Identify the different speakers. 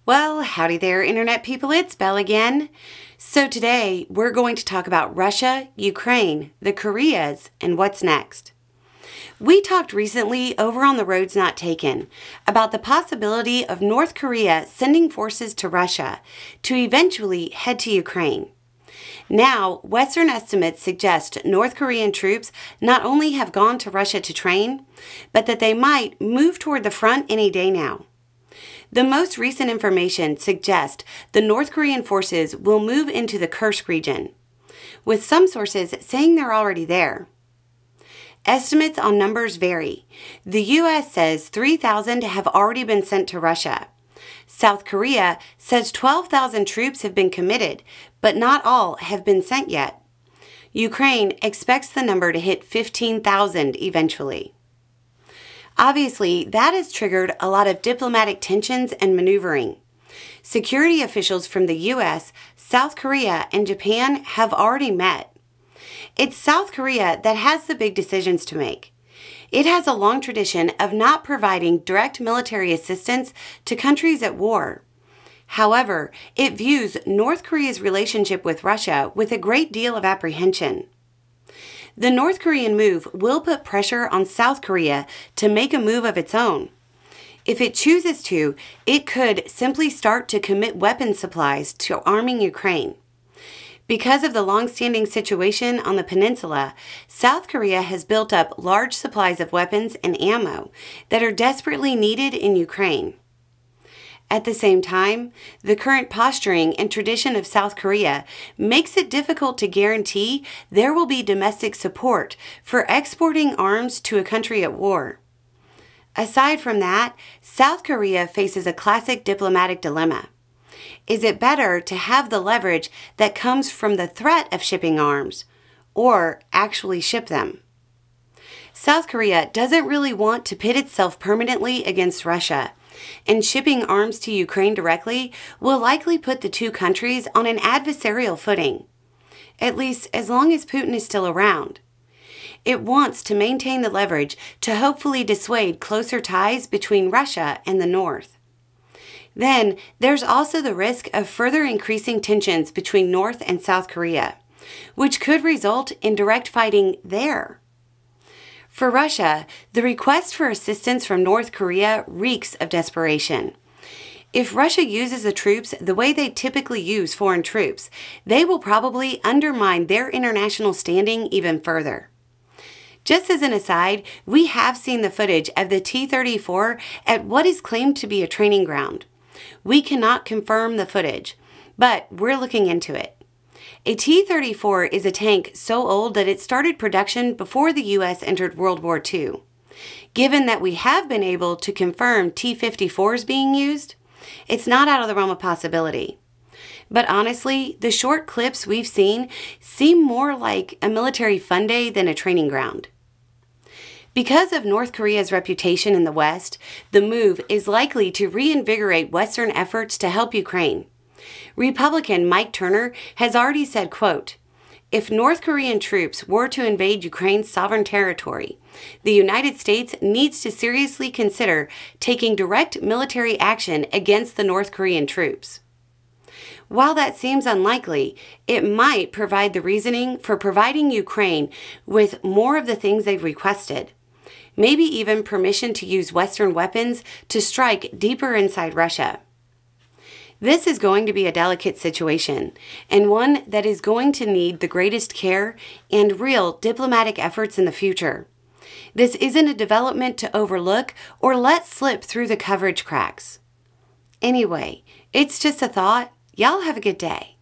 Speaker 1: Well, howdy there, Internet people. It's Belle again. So today, we're going to talk about Russia, Ukraine, the Koreas, and what's next. We talked recently over on The Roads Not Taken about the possibility of North Korea sending forces to Russia to eventually head to Ukraine. Now, Western estimates suggest North Korean troops not only have gone to Russia to train, but that they might move toward the front any day now. The most recent information suggests the North Korean forces will move into the Kursk region, with some sources saying they're already there. Estimates on numbers vary. The U.S. says 3,000 have already been sent to Russia. South Korea says 12,000 troops have been committed, but not all have been sent yet. Ukraine expects the number to hit 15,000 eventually. Obviously, that has triggered a lot of diplomatic tensions and maneuvering. Security officials from the U.S., South Korea, and Japan have already met. It's South Korea that has the big decisions to make. It has a long tradition of not providing direct military assistance to countries at war. However, it views North Korea's relationship with Russia with a great deal of apprehension. The North Korean move will put pressure on South Korea to make a move of its own. If it chooses to, it could simply start to commit weapons supplies to arming Ukraine. Because of the long-standing situation on the peninsula, South Korea has built up large supplies of weapons and ammo that are desperately needed in Ukraine. At the same time, the current posturing and tradition of South Korea makes it difficult to guarantee there will be domestic support for exporting arms to a country at war. Aside from that, South Korea faces a classic diplomatic dilemma. Is it better to have the leverage that comes from the threat of shipping arms, or actually ship them? South Korea doesn't really want to pit itself permanently against Russia, and shipping arms to Ukraine directly will likely put the two countries on an adversarial footing, at least as long as Putin is still around. It wants to maintain the leverage to hopefully dissuade closer ties between Russia and the North. Then, there's also the risk of further increasing tensions between North and South Korea, which could result in direct fighting there. For Russia, the request for assistance from North Korea reeks of desperation. If Russia uses the troops the way they typically use foreign troops, they will probably undermine their international standing even further. Just as an aside, we have seen the footage of the T-34 at what is claimed to be a training ground. We cannot confirm the footage, but we're looking into it. A T-34 is a tank so old that it started production before the U.S. entered World War II. Given that we have been able to confirm T-54s being used, it's not out of the realm of possibility. But honestly, the short clips we've seen seem more like a military fun day than a training ground. Because of North Korea's reputation in the West, the move is likely to reinvigorate Western efforts to help Ukraine. Republican Mike Turner has already said, quote, "If North Korean troops were to invade Ukraine's sovereign territory, the United States needs to seriously consider taking direct military action against the North Korean troops." While that seems unlikely, it might provide the reasoning for providing Ukraine with more of the things they've requested. Maybe even permission to use Western weapons to strike deeper inside Russia. This is going to be a delicate situation, and one that is going to need the greatest care and real diplomatic efforts in the future. This isn't a development to overlook or let slip through the coverage cracks. Anyway, it's just a thought. Y'all have a good day.